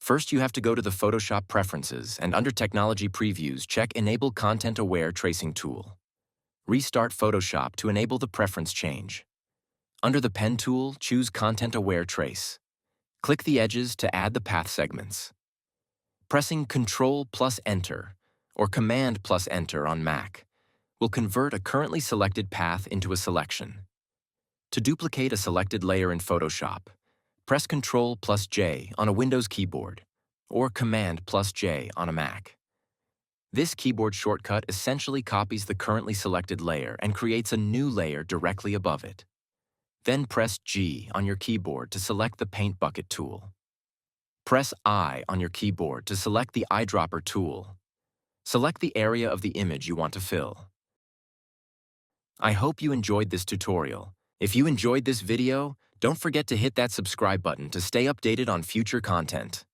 First, you have to go to the Photoshop Preferences and under Technology Previews, check Enable Content-Aware Tracing Tool. Restart Photoshop to enable the preference change. Under the Pen tool, choose Content-Aware Trace. Click the edges to add the path segments. Pressing Ctrl plus Enter or Command plus Enter on Mac will convert a currently selected path into a selection. To duplicate a selected layer in Photoshop, press Ctrl plus J on a Windows keyboard or Command plus J on a Mac. This keyboard shortcut essentially copies the currently selected layer and creates a new layer directly above it. Then press G on your keyboard to select the Paint Bucket tool. Press I on your keyboard to select the eyedropper tool. Select the area of the image you want to fill. I hope you enjoyed this tutorial. If you enjoyed this video, don't forget to hit that subscribe button to stay updated on future content.